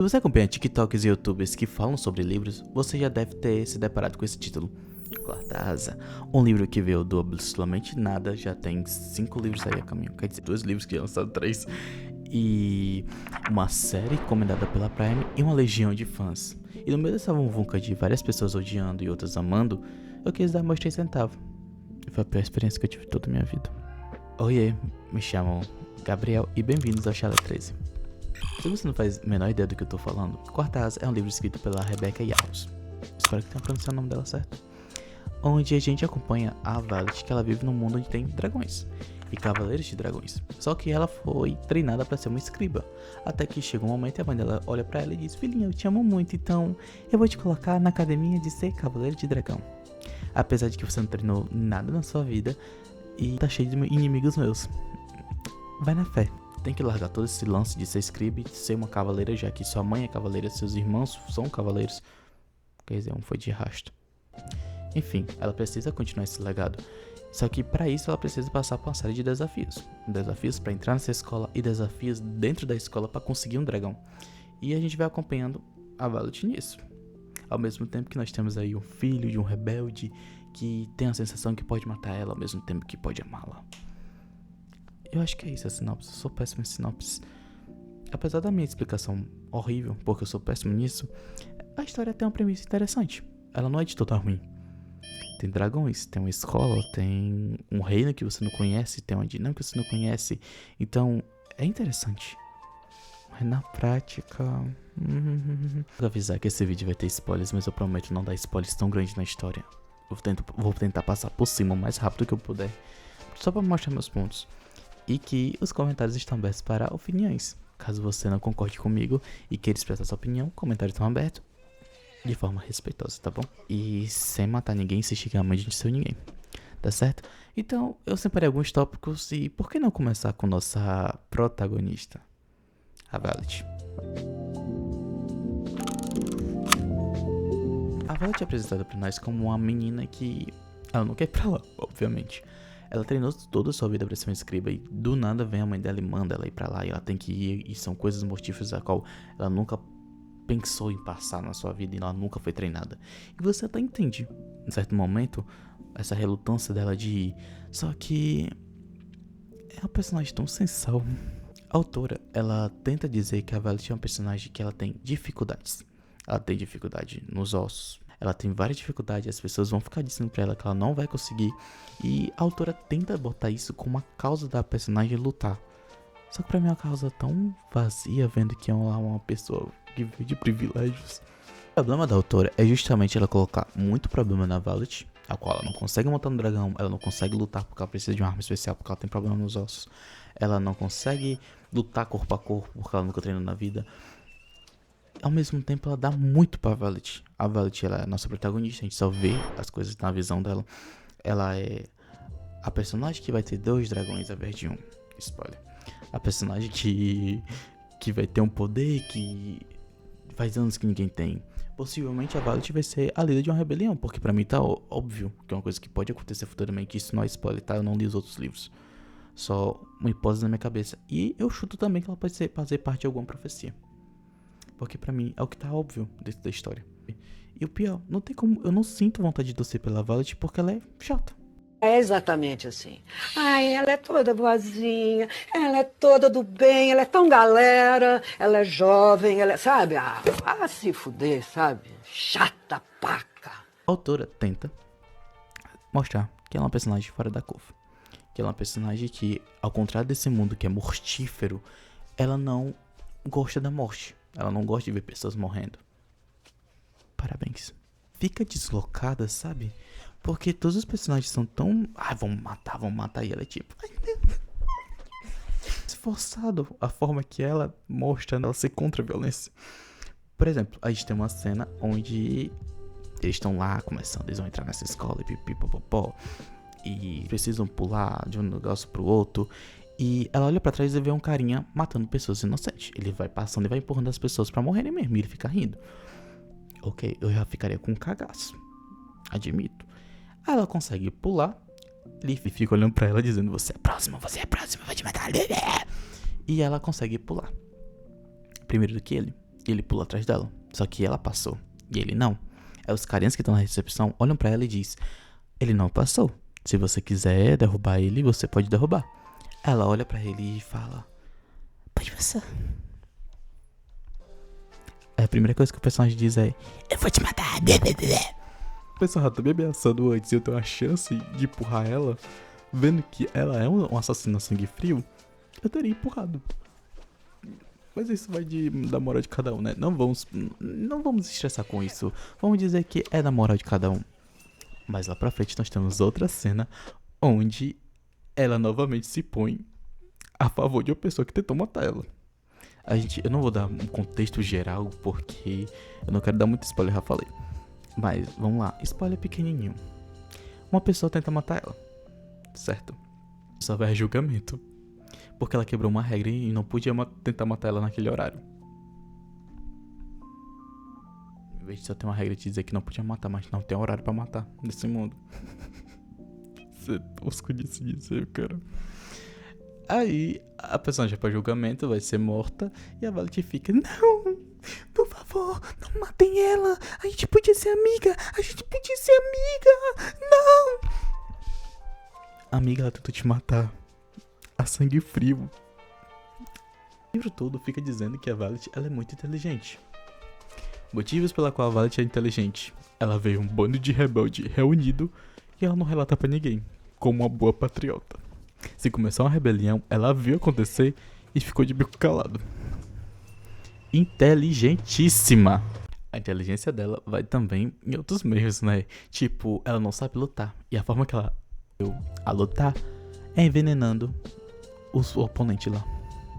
Se você acompanha TikToks e YouTubers que falam sobre livros, você já deve ter se deparado com esse título. Quarta Asa, um livro que veio do absolutamente nada, já tem 5 livros aí a caminho, quer dizer, 2 livros que já lançaram 3, e uma série encomendada pela Prime e uma legião de fãs. E no meio dessa vunca de várias pessoas odiando e outras amando, eu quis dar meus 3 centavos. E foi a pior experiência que eu tive toda a minha vida. Oiê, me chamam Gabriel e bem-vindos ao Chala 13. Se você não faz a menor ideia do que eu tô falando, Quarta Asa é um livro escrito pela Rebecca Yarros. Espero que tenha pronunciado o nome dela certo. Onde a gente acompanha a Violet, que ela vive num mundo onde tem dragões e cavaleiros de dragões. Só que ela foi treinada para ser uma escriba. Até que chega um momento e a mãe dela olha para ela e diz: filhinha, eu te amo muito, então eu vou te colocar na academia de ser cavaleiro de dragão. Apesar de que você não treinou nada na sua vida e tá cheio de inimigos meus. Vai na fé. Tem que largar todo esse lance de ser escriba e de ser uma cavaleira, já que sua mãe é cavaleira, seus irmãos são cavaleiros. Quer dizer, um foi de arrasto. Enfim, ela precisa continuar esse legado. Só que para isso ela precisa passar por uma série de desafios. Desafios para entrar nessa escola e desafios dentro da escola para conseguir um dragão. E a gente vai acompanhando a Violet nisso. Ao mesmo tempo que nós temos aí um filho de um rebelde que tem a sensação que pode matar ela, ao mesmo tempo que pode amá-la. Eu acho que é isso a sinopse. Eu sou péssimo em sinopse. Apesar da minha explicação horrível, porque eu sou péssimo nisso, a história tem uma premissa interessante. Ela não é de toda ruim. Tem dragões, tem uma escola, tem um reino que você não conhece, tem uma dinâmica que você não conhece. Então, é interessante. Mas na prática... Vou avisar que esse vídeo vai ter spoilers, mas eu prometo não dar spoilers tão grandes na história. Vou tentar passar por cima o mais rápido que eu puder, só para mostrar meus pontos. E que os comentários estão abertos para opiniões. Caso você não concorde comigo e queira expressar sua opinião, comentários estão abertos. De forma respeitosa, tá bom? E sem matar ninguém, sem xingar a mãe de seu ninguém. Tá certo? Então, eu separei alguns tópicos e por que não começar com nossa protagonista, a Violet. A Violet é apresentada pra nós como uma menina que... ela não quer ir pra lá, obviamente. Ela treinou toda a sua vida pra ser uma escriba e do nada vem a mãe dela e manda ela ir pra lá e ela tem que ir. E são coisas mortíferas a qual ela nunca pensou em passar na sua vida e ela nunca foi treinada. E você até entende, em certo momento, essa relutância dela de ir. Só que é uma personagem tão sensal. A autora, ela tenta dizer que a Violet é uma personagem que ela tem dificuldades. Ela tem dificuldade nos ossos. Ela tem várias dificuldades, as pessoas vão ficar dizendo pra ela que ela não vai conseguir. E a autora tenta botar isso como uma causa da personagem lutar. Só que pra mim é uma causa tão vazia, vendo que é uma pessoa que vive de privilégios. O problema da autora é justamente ela colocar muito problema na Violet, a qual ela não consegue montar no dragão, ela não consegue lutar porque ela precisa de uma arma especial, porque ela tem problema nos ossos. Ela não consegue lutar corpo a corpo porque ela nunca treinou na vida. Ao mesmo tempo ela dá muito pra Violet. A Violet, ela é a nossa protagonista, a gente só vê as coisas na visão dela. Ela é a personagem que vai ter 2 dragões ao invés de 1. Spoiler. A personagem que vai ter um poder que faz anos que ninguém tem. Possivelmente a Violet vai ser a líder de uma rebelião, porque pra mim tá óbvio que é uma coisa que pode acontecer futuramente. Isso não é spoiler, tá? Eu não li os outros livros. Só uma hipótese na minha cabeça. E eu chuto também que ela pode fazer parte de alguma profecia. Porque pra mim é o que tá óbvio dentro da história. E o pior, não tem como, eu não sinto vontade de torcer pela Violet porque ela é chata. É exatamente assim. Ai, ela é toda boazinha, ela é toda do bem, ela é tão galera, ela é jovem, ela é, sabe? Ah, vá se fuder, sabe? Chata paca. A autora tenta mostrar que ela é uma personagem fora da curva. Que ela é uma personagem que, ao contrário desse mundo que é mortífero, ela não gosta da morte. Ela não gosta de ver pessoas morrendo. Parabéns. Fica deslocada, sabe? Porque todos os personagens são tão... ai, vamos matar. E ela é tipo... esforçado a forma que ela mostra ela ser contra a violência. Por exemplo, a gente tem uma cena onde eles estão lá começando, eles vão entrar nessa escola e pipipopopó. E precisam pular de um negócio pro outro. E ela olha pra trás e vê um carinha matando pessoas inocentes. Ele vai passando e vai empurrando as pessoas pra morrerem mesmo. E ele fica rindo. Ok, eu já ficaria com um cagaço. Admito. Aí ela consegue pular. Leaf fica olhando pra ela dizendo: você é próxima, vou te matar. E ela consegue pular. Primeiro do que ele. E ele pula atrás dela. Só que ela passou. E ele não. Aí os carinhas que estão na recepção olham pra ela e diz: ele não passou. Se você quiser derrubar ele, você pode derrubar. Ela olha pra ele e fala: pode passar. Aí a primeira coisa que o personagem diz é: eu vou te matar. O personagem tá me ameaçando antes e eu tenho a chance de empurrar ela, vendo que ela é um assassino a sangue frio, eu teria empurrado. Mas isso vai da moral de cada um, né? Não vamos estressar com isso. Vamos dizer que é da moral de cada um. Mas lá pra frente nós temos outra cena onde ela novamente se põe a favor de uma pessoa que tentou matar ela. Eu não vou dar um contexto geral porque eu não quero dar muito spoiler, já falei. Mas vamos lá, spoiler pequenininho. Uma pessoa tenta matar ela, certo? Só vai a julgamento, porque ela quebrou uma regra e não podia tentar matar ela naquele horário. Em vez de só ter uma regra de dizer que não podia matar, mas não tem horário pra matar nesse mundo. Você tosco de se dizer, cara. Aí a personagem vai pra julgamento, vai ser morta, e a Violet fica: não, por favor, não matem ela, a gente podia ser amiga, não. A amiga, ela tentou te matar a sangue frio. O livro todo fica dizendo que a Violet, ela é muito inteligente. Motivos pela qual a Violet é inteligente: ela veio um bando de rebelde reunido e ela não relata pra ninguém, como uma boa patriota. Se começar uma rebelião, ela viu acontecer e ficou de bico calado. Inteligentíssima. A inteligência dela vai também em outros meios, né? Tipo, ela não sabe lutar. E a forma que ela a lutar é envenenando o oponente lá.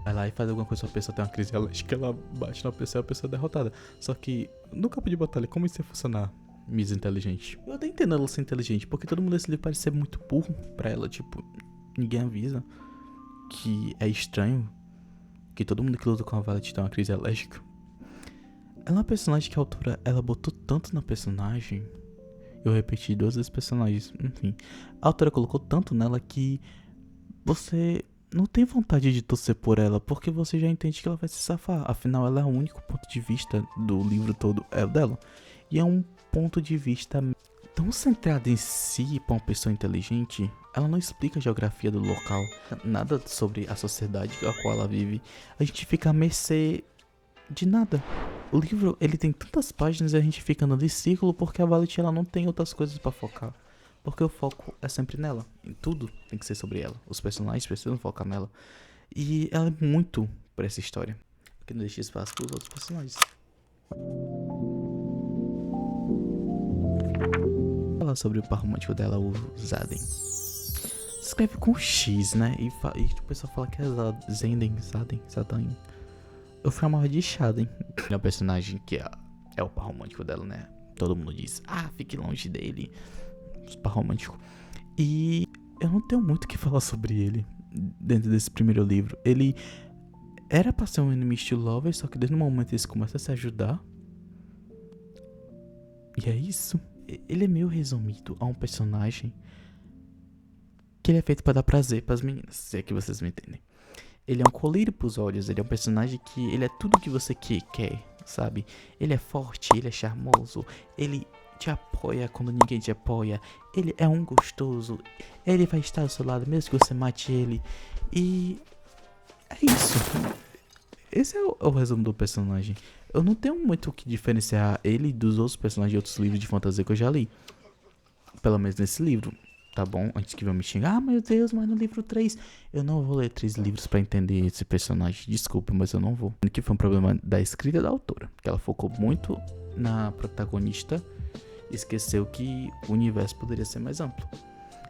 Vai lá e faz alguma coisa, a pessoa tem uma crise alérgica, ela bate na pessoa e a pessoa é derrotada. Só que no campo de batalha, como isso ia funcionar? Miss inteligente. Eu até entendo ela ser inteligente, porque todo mundo nesse livro parece ser muito burro pra ela. Tipo, ninguém avisa que é estranho que todo mundo que luta com a Violet tem uma crise alérgica. Ela é uma personagem que a autora, ela botou tanto na personagem. Eu repeti 2 vezes personagens, enfim. A autora colocou tanto nela que você não tem vontade de torcer por ela, porque você já entende que ela vai se safar. Afinal, ela é o único ponto de vista do livro todo, é o dela. E é um ponto de vista tão centrado em si pra uma pessoa inteligente. Ela não explica a geografia do local, nada sobre a sociedade a qual ela vive. A gente fica à mercê de nada. O livro, ele tem tantas páginas e a gente fica andando em círculo porque a Violet, ela não tem outras coisas pra focar. Porque o foco é sempre nela. Em tudo tem que ser sobre ela. Os personagens precisam focar nela. E ela é muito pra essa história, porque não deixa espaço pros outros personagens. Falar sobre o par romântico dela, o Xaden. Se escreve com X, né? E o pessoal fala que é Xaden. Eu chamava de Xaden. Ele é um personagem que é o par romântico dela, né? Todo mundo diz: fique longe dele. Par romântico. E eu não tenho muito o que falar sobre ele dentro desse primeiro livro. Ele era pra ser um enemies to lovers, só que desde o momento eles começam a se ajudar. E é isso. Ele é meio resumido a um personagem que ele é feito pra dar prazer pras meninas, se é que vocês me entendem. Ele é um colírio pros olhos, ele é um personagem que ele é tudo que você quer, sabe? Ele é forte, ele é charmoso, ele te apoia quando ninguém te apoia, ele é um gostoso, ele vai estar ao seu lado mesmo que você mate ele. E é isso. Esse é o resumo do personagem. Eu não tenho muito o que diferenciar ele dos outros personagens de outros livros de fantasia que eu já li. Pelo menos nesse livro, tá bom? Antes que vão me xingar: meu Deus, mas no livro 3 eu não vou ler 3 livros pra entender esse personagem. Desculpa, mas eu não vou. Que foi um problema da escrita da autora, que ela focou muito na protagonista, esqueceu que o universo poderia ser mais amplo.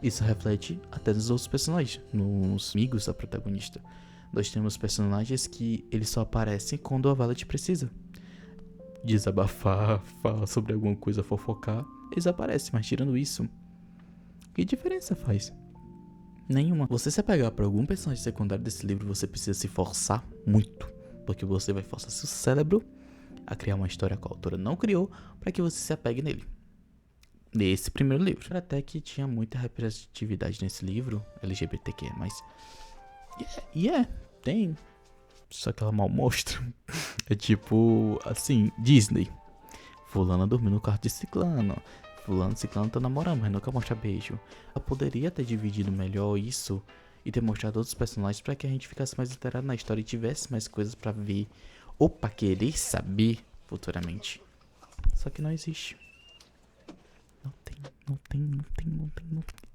Isso reflete até nos outros personagens, nos amigos da protagonista. Nós temos personagens que eles só aparecem quando a Violet precisa desabafar, falar sobre alguma coisa, fofocar. Eles aparecem, mas tirando isso, que diferença faz? Nenhuma. Você se apegar para algum personagem secundário desse livro, você precisa se forçar muito, porque você vai forçar seu cérebro a criar uma história que a autora não criou para que você se apegue nele. Nesse primeiro livro. Até que tinha muita representatividade nesse livro, LGBTQ+. Tem. Só que ela mal mostra. É tipo, assim, Disney. Fulana dormiu no quarto de ciclano. Fulano e ciclano tá namorando, mas nunca mostra beijo. Ela poderia ter dividido melhor isso e ter mostrado outros personagens pra que a gente ficasse mais inteirado na história e tivesse mais coisas pra ver ou pra querer saber futuramente. Só que não existe. Não tem.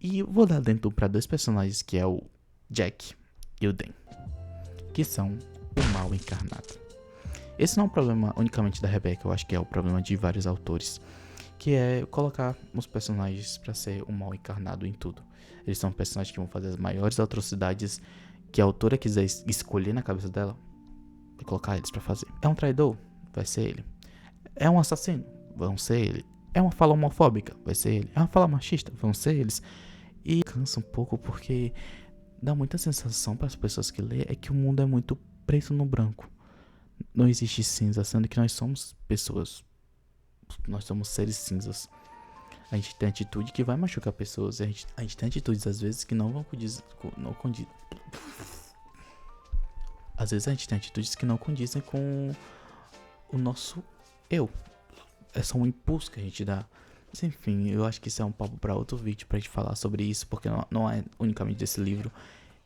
E eu vou dar dentro pra dois personagens que é o Jack e o Dan, que são o mal encarnado. Esse não é um problema unicamente da Rebecca, eu acho que é o problema de vários autores, que é colocar os personagens pra ser o mal encarnado em tudo. Eles são personagens que vão fazer as maiores atrocidades que a autora quiser escolher na cabeça dela e colocar eles pra fazer. É um traidor? Vai ser ele. É um assassino? Vão ser ele. É uma fala homofóbica? Vai ser ele. É uma fala machista? Vão ser eles. E cansa um pouco porque dá muita sensação para as pessoas que lê é que o mundo é muito preto no branco. Não existe cinza, sendo que nós somos pessoas. Nós somos seres cinzas. A gente tem atitude que vai machucar pessoas. A gente tem atitudes às vezes que não vão condizem. Às vezes a gente tem atitudes que não condizem com o nosso eu. É só um impulso que a gente dá. Mas enfim, eu acho que isso é um papo pra outro vídeo pra gente falar sobre isso, porque não é unicamente desse livro.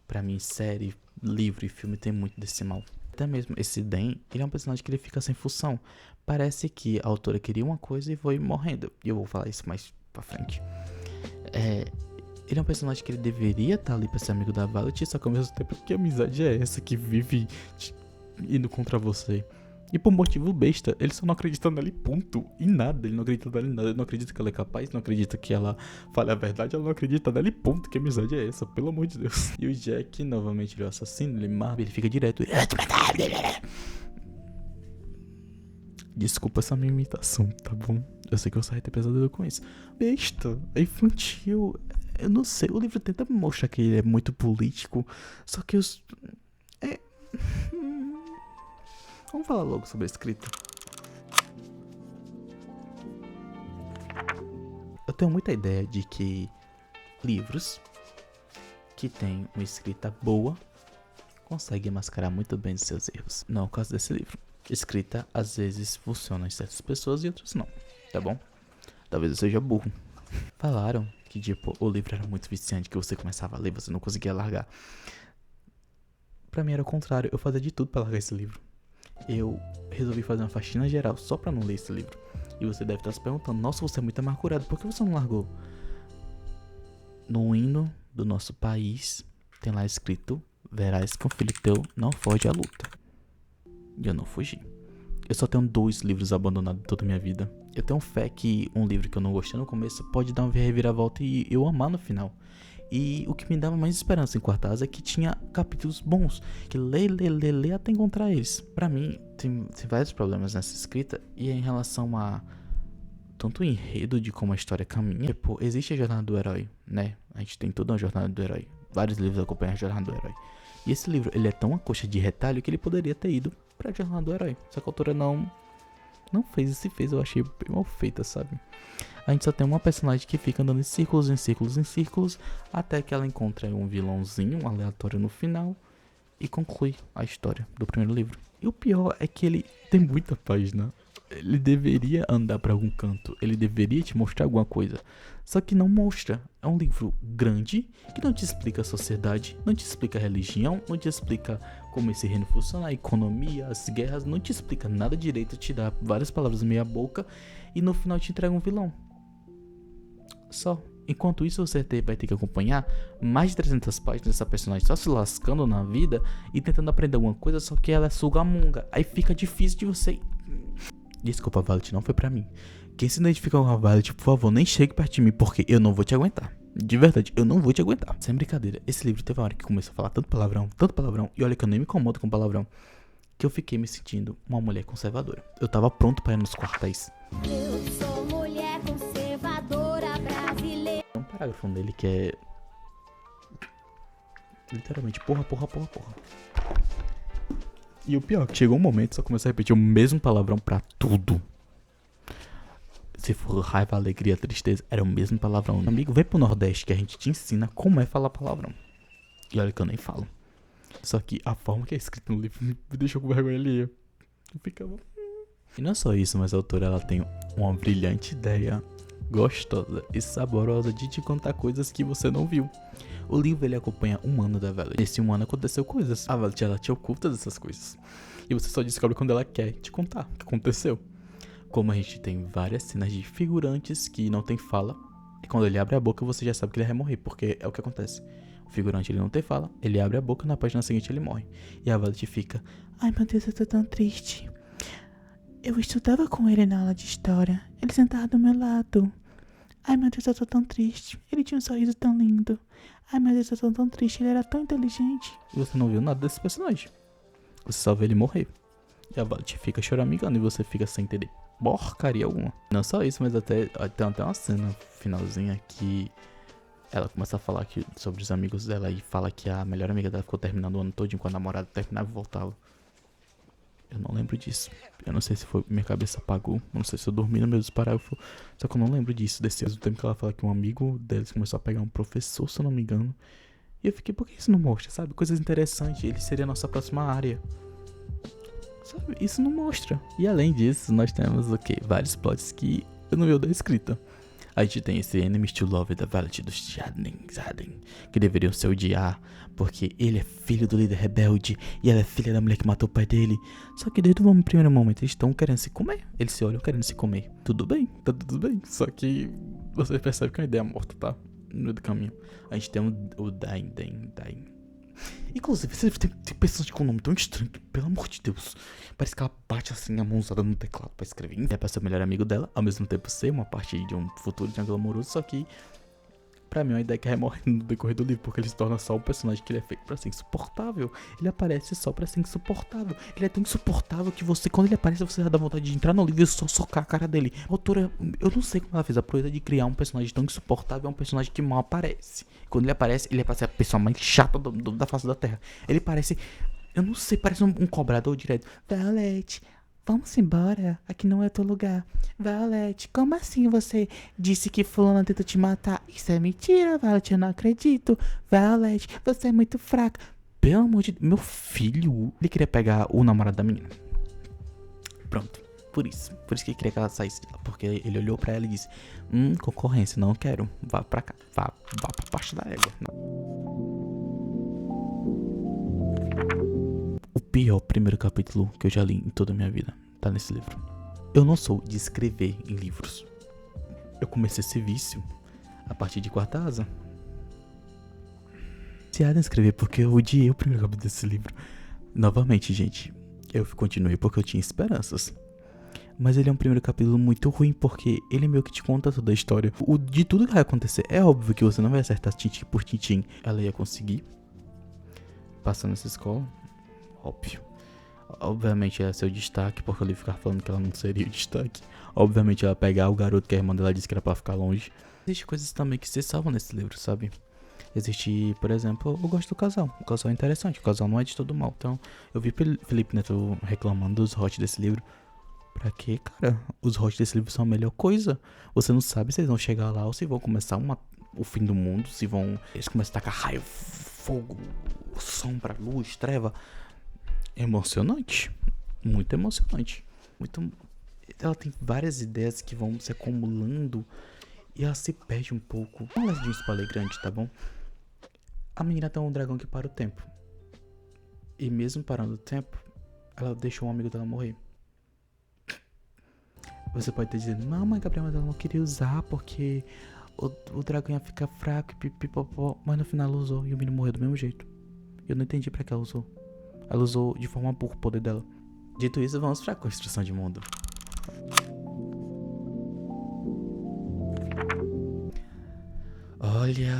Pra mim, série, livro e filme tem muito desse mal. Até mesmo esse Dan, ele é um personagem que ele fica sem função. Parece que a autora queria uma coisa e foi morrendo. E eu vou falar isso mais pra frente. Ele é um personagem que ele deveria estar ali pra ser amigo da Violet, só que ao mesmo tempo, que amizade é essa que vive indo contra você? E por motivo besta, ele só não acredita nela e ponto. Em nada, ele não acredita nela em nada. Ele não acredita que ela é capaz, não acredita que ela fale a verdade, ela não acredita nela e ponto. Que amizade é essa? Pelo amor de Deus. E o Jack, novamente, ele é o assassino, ele mata, ele fica direto. Desculpa essa minha imitação, tá bom? Eu sei que você vai ter pesadelo com isso. Besta, é infantil. Eu não sei, o livro tenta mostrar que ele é muito político, só que os... Vamos falar logo sobre a escrita. Eu tenho muita ideia de que livros que têm uma escrita boa conseguem mascarar muito bem os seus erros. Não é o caso desse livro. Escrita às vezes funciona em certas pessoas e outras não, tá bom? Talvez eu seja burro. Falaram que tipo, o livro era muito viciante, que você começava a ler e você não conseguia largar. Pra mim era o contrário, eu fazia de tudo pra largar esse livro. Eu resolvi fazer uma faxina geral só pra não ler esse livro. E você deve estar se perguntando, nossa, você é muito amargurado, por que você não largou? No hino do nosso país tem lá escrito: verás que um filho teu não foge à luta. E eu não fugi. Eu só tenho 2 livros abandonados toda a minha vida. Eu tenho fé que um livro que eu não gostei no começo pode dar uma reviravolta e eu amar no final. E o que me dava mais esperança em Quartaz é que tinha capítulos bons, que lê até encontrar eles. Pra mim, tem vários problemas nessa escrita, e é em relação a tanto o enredo de como a história caminha. Tipo, existe a jornada do herói, né? A gente tem toda uma jornada do herói. Vários livros acompanham a jornada do herói. E esse livro, ele é tão uma coxa de retalho que ele poderia ter ido pra jornada do herói. Só que a autora não fez, e se fez, eu achei bem mal feita, sabe? A gente só tem uma personagem que fica andando em círculos, até que ela encontra um vilãozinho, um aleatório no final, e conclui a história do primeiro livro. E o pior é que ele tem muita página. Ele deveria andar pra algum canto, ele deveria te mostrar alguma coisa, só que não mostra. É um livro grande, que não te explica a sociedade, não te explica a religião, não te explica como esse reino funciona, a economia, as guerras, não te explica nada direito, te dá várias palavras meia boca, e no final te entrega um vilão. Só. Enquanto isso, você vai ter que acompanhar mais de 300 páginas dessa personagem só se lascando na vida e tentando aprender alguma coisa, só que ela é sugamunga. Aí fica difícil de você... Desculpa, Violet, não foi pra mim. Quem se identifica com a Violet, por favor, nem chegue perto de mim, porque eu não vou te aguentar. De verdade, eu não vou te aguentar. Sem brincadeira, esse livro teve uma hora que começou a falar tanto palavrão, e olha que eu nem me incomodo com palavrão, que eu fiquei me sentindo uma mulher conservadora. Eu tava pronto pra ir nos quartéis. Eu sou mulher conservadora brasileira. Tem um parágrafo dele que é... literalmente, porra. E o pior, que chegou um momento que só começou a repetir o mesmo palavrão pra tudo. Se for raiva, alegria, tristeza, era o mesmo palavrão. Amigo, vem pro Nordeste que a gente te ensina como é falar palavrão. E olha que eu nem falo. Só que a forma que é escrita no livro me deixou com vergonha alheia. Eu ficava... E não é só isso, mas a autora ela tem uma brilhante ideia, gostosa e saborosa de te contar coisas que você não viu. O livro ele acompanha um ano da Violet. Nesse um ano aconteceu coisas. A Violet ela te oculta dessas coisas. E você só descobre quando ela quer te contar o que aconteceu. Como a gente tem várias cenas de figurantes que não tem fala. E quando ele abre a boca você já sabe que ele vai morrer. Porque é o que acontece. O figurante ele não tem fala. Ele abre a boca, na página seguinte ele morre. E a Violet fica: ai meu Deus, eu tô tão triste. Eu estudava com ele na aula de história. Ele sentava do meu lado. Ai meu Deus, eu tô tão triste. Ele tinha um sorriso tão lindo. Ai meu Deus, eu tô tão triste. Ele era tão inteligente. E você não viu nada desse personagem. Você só vê ele morrer. E a Violet fica choramingando e você fica sem entender porcaria alguma. Não só isso, mas tem até uma cena finalzinha que ela começa a falar sobre os amigos dela e fala que a melhor amiga dela ficou terminando o ano todo enquanto a namorada terminava e voltava. Eu não lembro disso. Eu não sei se foi minha cabeça apagou. Não sei se eu dormi no meio dos parágrafos. Só que eu não lembro disso. Desse mesmo tempo que ela fala que um amigo deles começou a pegar um professor, se eu não me engano. E eu fiquei, por que isso não mostra, sabe? Coisas interessantes. Ele seria a nossa próxima área. Sabe? Isso não mostra. E além disso, nós temos o quê? Vários plots que eu não vi da escrita. A gente tem esse Enemies to Love da Violet dos Jaden, que deveriam se odiar, porque ele é filho do líder rebelde e ela é filha da mulher que matou o pai dele. Só que desde o primeiro momento eles estão querendo se comer. Eles se olham querendo se comer. Tudo bem, tá tudo bem. Só que você percebe que é uma ideia morta, tá? No meio do caminho. A gente tem o Dain. Inclusive, você tem pessoas com um nome tão estranho que, pelo amor de Deus, parece que ela bate assim a mãozada no teclado pra escrever. É pra ser o melhor amigo dela, ao mesmo tempo ser uma parte de um futuro triângulo amoroso, só que pra mim é uma ideia que remorre no decorrer do livro, porque ele se torna só um personagem que ele é feito pra ser insuportável. Ele aparece só pra ser insuportável. Ele é tão insuportável que você, quando ele aparece, você já dá vontade de entrar no livro e só socar a cara dele. A autora, eu não sei como ela fez a proeza de criar um personagem tão insuportável, um personagem que mal aparece. Quando ele aparece pra ser a pessoa mais chata da face da terra. Ele parece, eu não sei, parece um cobrador direto. Violet, vamos embora, aqui não é teu lugar. Violet, como assim você disse que fulano tentou te matar? Isso é mentira, Violet, eu não acredito. Violet, você é muito fraca. Pelo amor de Deus, meu filho, ele queria pegar o namorado da menina. Pronto, por isso que ele queria que ela saísse de lá. Porque ele olhou pra ela e disse: concorrência, não quero, vá pra cá, vá pra parte da égua. O pior primeiro capítulo que eu já li em toda a minha vida tá nesse livro. Eu não sou de escrever em livros. Eu comecei esse vício a partir de Quarta Asa. Se há de escrever porque eu odiei o primeiro capítulo desse livro. Novamente, gente, eu continuei porque eu tinha esperanças. Mas ele é um primeiro capítulo muito ruim porque ele meio que te conta toda a história. De tudo que vai acontecer. É óbvio que você não vai acertar tintim por tintim. Ela ia conseguir passar nessa escola. Óbvio. Obviamente ia ser o destaque, porque eu ia ficar falando que ela não seria o destaque. Obviamente ela ia pegar o garoto que a irmã dela disse que era pra ficar longe. Existem coisas também que se salvam nesse livro, sabe? Existe, por exemplo, eu gosto do casal. O casal é interessante, o casal não é de todo mal. Então, eu vi Felipe Neto reclamando dos hot desse livro. Pra quê, cara? Os hot desse livro são a melhor coisa. Você não sabe se eles vão chegar lá ou se vão começar o fim do mundo. Se vão... Eles começam a tacar raio, fogo, sombra, luz, treva. Emocionante. Muito emocionante. Ela tem várias ideias que vão se acumulando e ela se perde um pouco. Vamos lá de um spoiler grande, tá bom? A menina tem um dragão que para o tempo. E mesmo parando o tempo, ela deixou um amigo dela morrer. Você pode estar dizendo: não, mãe Gabriel, mas ela não queria usar porque o dragão ia ficar fraco e pipipopó. Mas no final ela usou e o menino morreu do mesmo jeito. Eu não entendi pra que ela usou. Ela usou de forma burra o poder dela. Dito isso, vamos pra construção de mundo. Olha,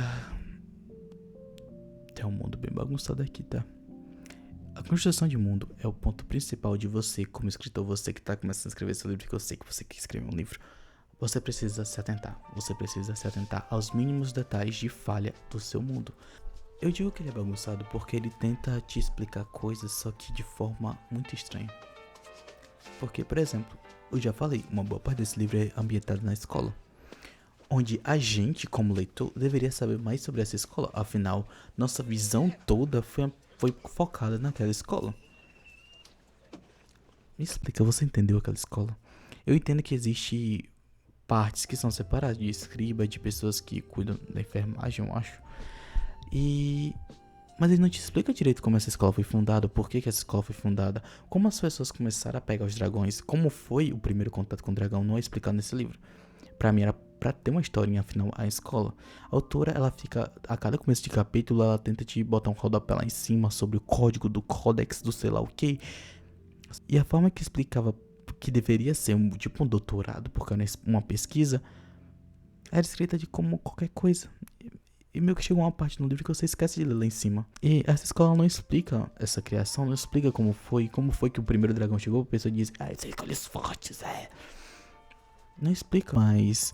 tem um mundo bem bagunçado aqui, tá? A construção de mundo é o ponto principal de você, como escritor, você que tá começando a escrever esse livro, que eu sei que você quer escrever um livro. Você precisa se atentar. Você precisa se atentar aos mínimos detalhes de falha do seu mundo. Eu digo que ele é bagunçado porque ele tenta te explicar coisas, só que de forma muito estranha. Porque, por exemplo, eu já falei, uma boa parte desse livro é ambientado na escola. Onde a gente, como leitor, deveria saber mais sobre essa escola. Afinal, nossa visão toda foi foi focada naquela escola. Me explica, você entendeu aquela escola? Eu entendo que existe partes que são separadas de escriba, de pessoas que cuidam da enfermagem, eu acho. Mas ele não te explica direito como essa escola foi fundada, por que essa escola foi fundada, como as pessoas começaram a pegar os dragões, como foi o primeiro contato com o dragão, não é explicado nesse livro. Pra mim era pra ter uma historinha, afinal, a escola. A autora, ela fica, a cada começo de capítulo, ela tenta te botar um rodapé lá em cima sobre o código do códex do sei lá o que. E a forma que explicava que deveria ser tipo um doutorado, porque era uma pesquisa, era escrita de como qualquer coisa. E meio que chegou uma parte no livro que você esquece de ler lá em cima. E essa escola não explica essa criação, não explica como foi que o primeiro dragão chegou. A pessoa diz, são escolhas fortes, Não explica, mas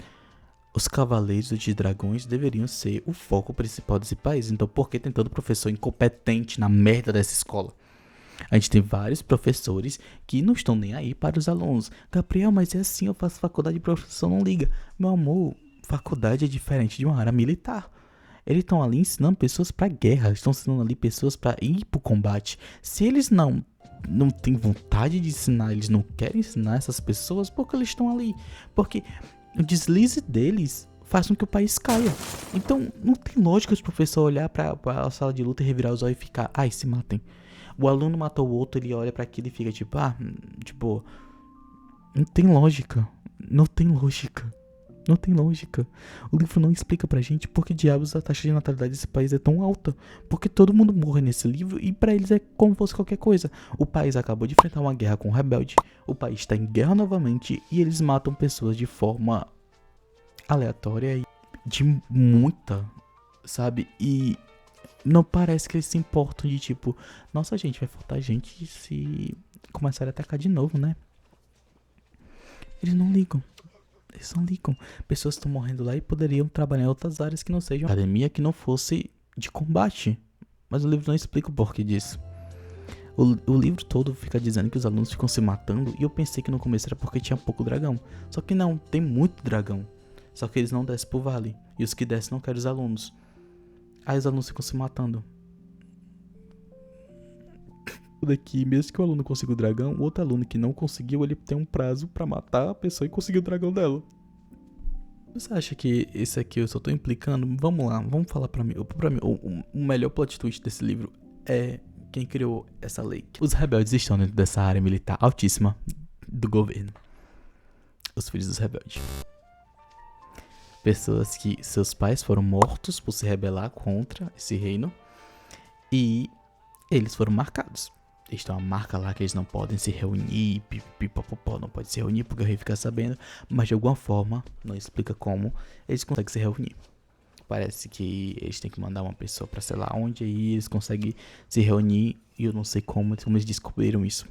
os cavaleiros de dragões deveriam ser o foco principal desse país. Então por que tem tanto professor incompetente na merda dessa escola? A gente tem vários professores que não estão nem aí para os alunos. Gabriel, mas é assim, eu faço faculdade e o professor não liga. Meu amor, faculdade é diferente de uma área militar. Eles estão ali ensinando pessoas para guerra, estão ensinando ali pessoas para ir pro combate. Se eles não têm vontade de ensinar, eles não querem ensinar essas pessoas, por que eles estão ali? Porque o deslize deles faz com que o país caia. Então não tem lógica os professores olhar para a sala de luta e revirar os olhos e ficar, se matem. O aluno matou o outro, ele olha para aquilo e fica tipo, não tem lógica. Não tem lógica. Não tem lógica. O livro não explica pra gente por que diabos a taxa de natalidade desse país é tão alta. Porque todo mundo morre nesse livro e pra eles é como fosse qualquer coisa. O país acabou de enfrentar uma guerra com o rebelde. O país tá em guerra novamente e eles matam pessoas de forma aleatória e de muita, sabe? E não parece que eles se importam de tipo, nossa gente, vai faltar gente se começarem a atacar de novo, né? Eles não ligam. Eles não ligam. Pessoas estão morrendo lá e poderiam trabalhar em outras áreas que não sejam academia, que não fosse de combate. Mas o livro não explica o porquê disso. O livro todo fica dizendo que os alunos ficam se matando. E eu pensei que no começo era porque tinha pouco dragão. Só que não, tem muito dragão. Só que eles não descem pro vale. E os que descem não querem os alunos. Aí os alunos ficam se matando. Daqui, mesmo que o aluno consiga o dragão, o outro aluno que não conseguiu, ele tem um prazo pra matar a pessoa e conseguir o dragão dela. Você acha que esse aqui eu só tô implicando? Vamos lá, vamos falar pra mim. O melhor plot twist desse livro é quem criou essa lei. Os rebeldes estão dentro dessa área militar altíssima do governo. Os filhos dos rebeldes. Pessoas que seus pais foram mortos por se rebelar contra esse reino. E eles foram marcados. Eles têm uma marca lá que eles não podem se reunir, pipipopopó, não pode se reunir porque o rei fica sabendo, mas de alguma forma, não explica como, eles conseguem se reunir. Parece que eles têm que mandar uma pessoa pra sei lá onde, aí eles conseguem se reunir, e eu não sei como eles descobriram isso.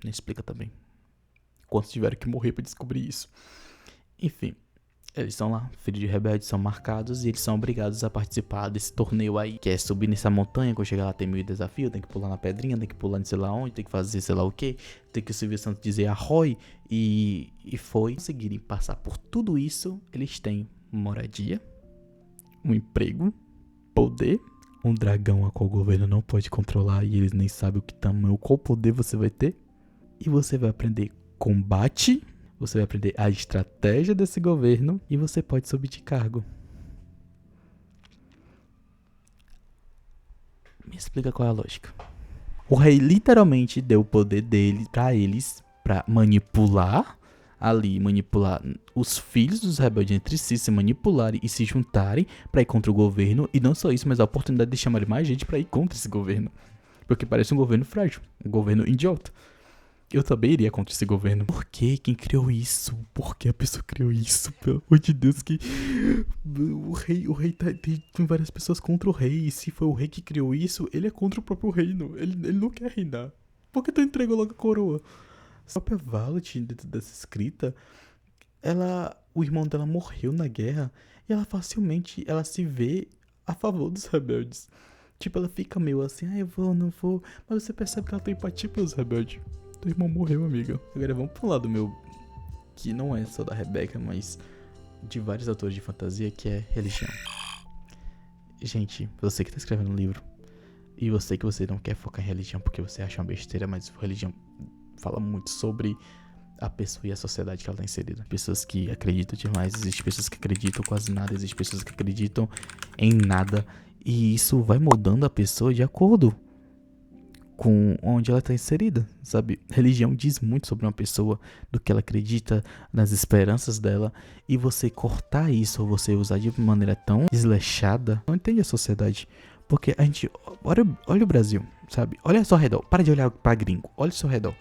Não explica também. Quantos tiveram que morrer pra descobrir isso. Enfim. Eles estão lá, filhos de rebeldes, são marcados e eles são obrigados a participar desse torneio aí, que é subir nessa montanha, quando chegar lá tem 1000 desafios, tem que pular na pedrinha, tem que pular de sei lá onde, tem que fazer sei lá o que, tem que o Silvio Santos dizer arrói, e foi. Conseguirem passar por tudo isso, eles têm moradia, um emprego, poder, um dragão a qual o governo não pode controlar e eles nem sabem o que tamanho, qual poder você vai ter, e você vai aprender combate. Você vai aprender a estratégia desse governo e você pode subir de cargo. Me explica qual é a lógica. O rei literalmente deu o poder dele pra eles, pra manipular os filhos dos rebeldes entre si, se manipularem e se juntarem pra ir contra o governo. E não só isso, mas a oportunidade de chamar mais gente pra ir contra esse governo. Porque parece um governo frágil, um governo idiota. Eu também iria contra esse governo. Por que? Quem criou isso? Por que a pessoa criou isso? Pelo amor de Deus, que o rei tem várias pessoas contra o rei. E se foi o rei que criou isso, ele é contra o próprio reino. Ele não quer reinar. Por que tu entregou logo a coroa? A própria Violet, dentro dessa escrita, o irmão dela morreu na guerra. E ela facilmente, ela se vê a favor dos rebeldes. Tipo, ela fica meio assim, eu vou, não vou. Mas você percebe que ela tem empatia pelos rebeldes. Teu irmão morreu, amiga. Agora vamos pro lado meu, que não é só da Rebeca, mas de vários autores de fantasia, que é religião. Gente, você que tá escrevendo um livro, E eu sei que você não quer focar em religião porque você acha uma besteira, mas religião fala muito sobre a pessoa e a sociedade que ela tá inserida. Pessoas que acreditam demais, existem pessoas que acreditam quase nada, existem pessoas que acreditam em nada. E isso vai moldando a pessoa de acordo com onde ela está inserida, sabe? Religião diz muito sobre uma pessoa, do que ela acredita, nas esperanças dela, e você cortar isso, ou você usar de maneira tão desleixada, não entende a sociedade. Porque a gente, olha o Brasil, sabe? Olha ao seu redor, para de olhar para gringo, olha ao seu redor.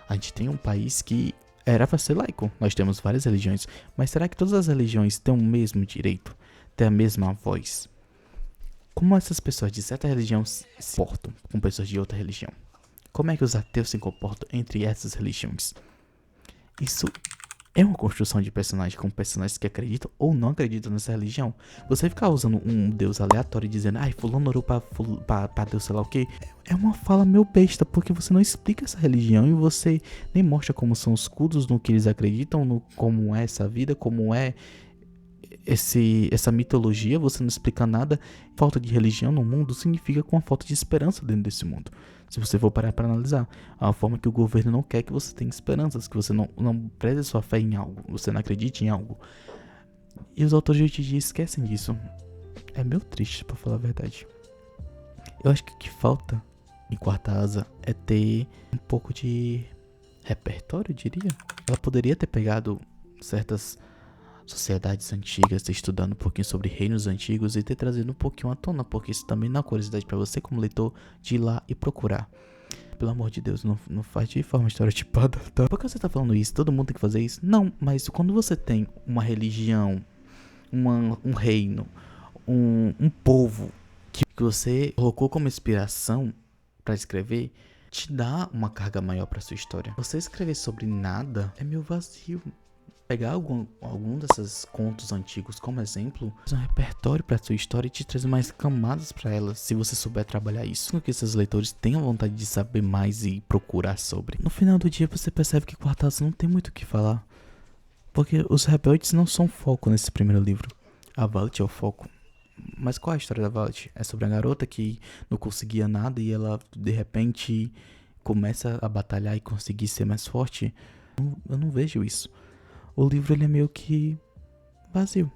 A gente tem um país que era para ser laico, nós temos várias religiões, mas será que todas as religiões têm o mesmo direito, têm a mesma voz? Como essas pessoas de certa religião se comportam com pessoas de outra religião? Como é que os ateus se comportam entre essas religiões? Isso é uma construção de personagem com personagens que acreditam ou não acreditam nessa religião. Você ficar usando um deus aleatório e dizendo, ai, fulano orou pra deus sei lá o que, é uma fala meio besta, porque você não explica essa religião e você nem mostra como são os cultos, no que eles acreditam, no como é essa vida, como é essa mitologia. Você não explica nada. Falta de religião no mundo significa com a falta de esperança dentro desse mundo. Se você for parar para analisar, é uma forma que o governo não quer que você tenha esperanças, que você não preze sua fé em algo, você não acredite em algo. E os autores de hoje em dia esquecem disso. É meio triste, pra falar a verdade. Eu acho que o que falta em Quarta Asa é ter um pouco de repertório, eu diria. Ela poderia ter pegado certas sociedades antigas, estudando um pouquinho sobre reinos antigos e ter trazido um pouquinho à tona, porque isso também dá curiosidade pra você como leitor de ir lá e procurar. Pelo amor de Deus, não faz de forma estereotipada, tá? Por que você tá falando isso? Todo mundo tem que fazer isso? Não, mas quando você tem uma religião, um reino, um povo que você colocou como inspiração pra escrever, te dá uma carga maior pra sua história. Você escrever sobre nada é meio vazio. Pegar algum desses contos antigos como exemplo, fazer um repertório para sua história e te trazer mais camadas para ela, se você souber trabalhar isso. Com que esses leitores tenham vontade de saber mais e procurar sobre. No final do dia você percebe que Quarta Asa não tem muito o que falar, porque os rebeldes não são foco nesse primeiro livro. A Violet é o foco. Mas qual é a história da Violet? É sobre a garota que não conseguia nada e ela de repente começa a batalhar e conseguir ser mais forte. Eu não vejo isso. O livro ele é meio que vazio.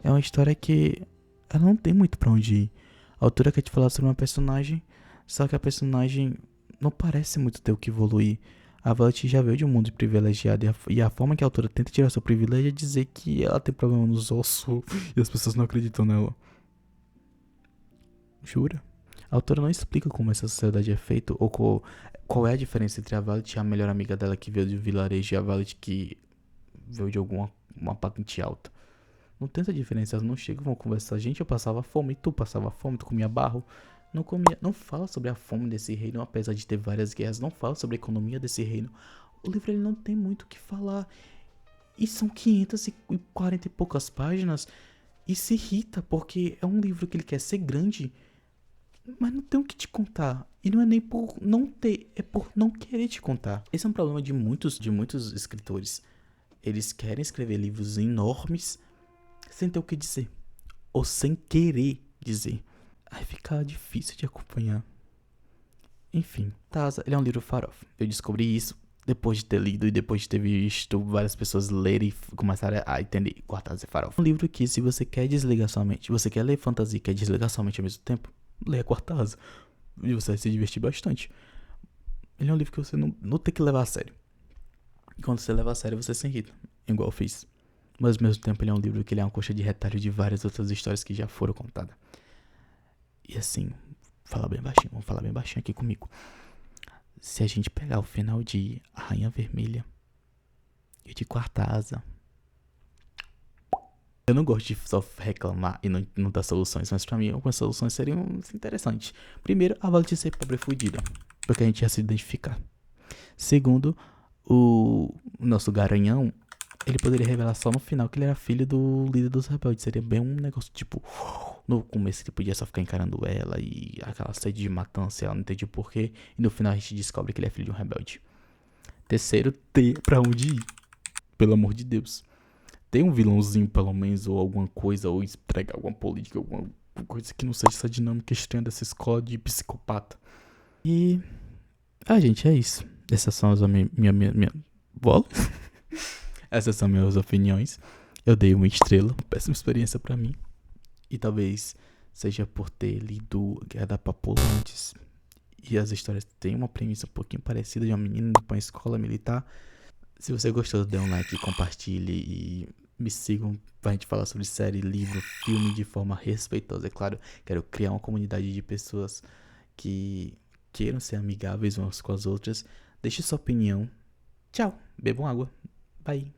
É uma história que ela não tem muito pra onde ir. A autora quer te falar sobre uma personagem, só que a personagem não parece muito ter o que evoluir. A Violet já veio de um mundo privilegiado e a forma que a autora tenta tirar seu privilégio é dizer que ela tem problema nos ossos e as pessoas não acreditam nela. Jura? A autora não explica como essa sociedade é feita ou qual é a diferença entre a Violet e a melhor amiga dela que veio de um vilarejo e a Violet que veio de uma patente alta. Não tem essa diferença, elas não chegam, vão conversar. Gente, eu passava fome, tu passava fome, tu comia barro. Não fala sobre a fome desse reino, apesar de ter várias guerras. Não fala sobre a economia desse reino. O livro ele não tem muito o que falar. E são 540 e poucas páginas. E se irrita, porque é um livro que ele quer ser grande, mas não tem o que te contar. E não é nem por não ter, é por não querer te contar. Esse é um problema de muitos escritores. Eles querem escrever livros enormes sem ter o que dizer. Ou sem querer dizer. Aí fica difícil de acompanhar. Enfim, Asa, ele é um livro farofa. Eu descobri isso depois de ter lido e depois de ter visto várias pessoas lerem e começarem a entender Quarta Asa é farofa. Um livro que, se você quer desligar sua mente, você quer ler fantasia e quer desligar sua mente ao mesmo tempo, leia Quarta Asa. E você vai se divertir bastante. Ele é um livro que você não tem que levar a sério. E quando você leva a sério, você se irrita. Igual eu fiz. Mas ao mesmo tempo ele é um livro que ele é uma coxa de retalho de várias outras histórias que já foram contadas. E assim, vamos falar bem baixinho aqui comigo. Se a gente pegar o final de A Rainha Vermelha e de Quarta Asa, eu não gosto de só reclamar e não dar soluções, mas pra mim algumas soluções seriam interessantes. Primeiro, a Violet ser pobre e fudida, porque a gente ia se identificar. Segundo, o nosso garanhão, ele poderia revelar só no final que ele era filho do líder dos rebeldes. Seria bem um negócio tipo, no começo ele podia só ficar encarando ela e aquela sede de matança, ela não entendia porquê. E no final a gente descobre que ele é filho de um rebelde. Terceiro, ter pra onde ir. Pelo amor de Deus. Tem um vilãozinho pelo menos, ou alguma coisa, ou entregar alguma política, alguma coisa que não seja essa dinâmica estranha dessa escola de psicopata. E... gente, é isso. Essas são as minha bola. Essas são minhas opiniões. Eu dei uma estrela. Péssima experiência pra mim. E talvez seja por ter lido Guerra da Papoula antes. E as histórias têm uma premissa um pouquinho parecida de uma menina indo pra uma escola militar. Se você gostou, dê um like, compartilhe e me sigam pra gente falar sobre série, livro, filme de forma respeitosa. É claro, quero criar uma comunidade de pessoas que queiram ser amigáveis umas com as outras. Deixe sua opinião. Tchau, bebam água. Bye.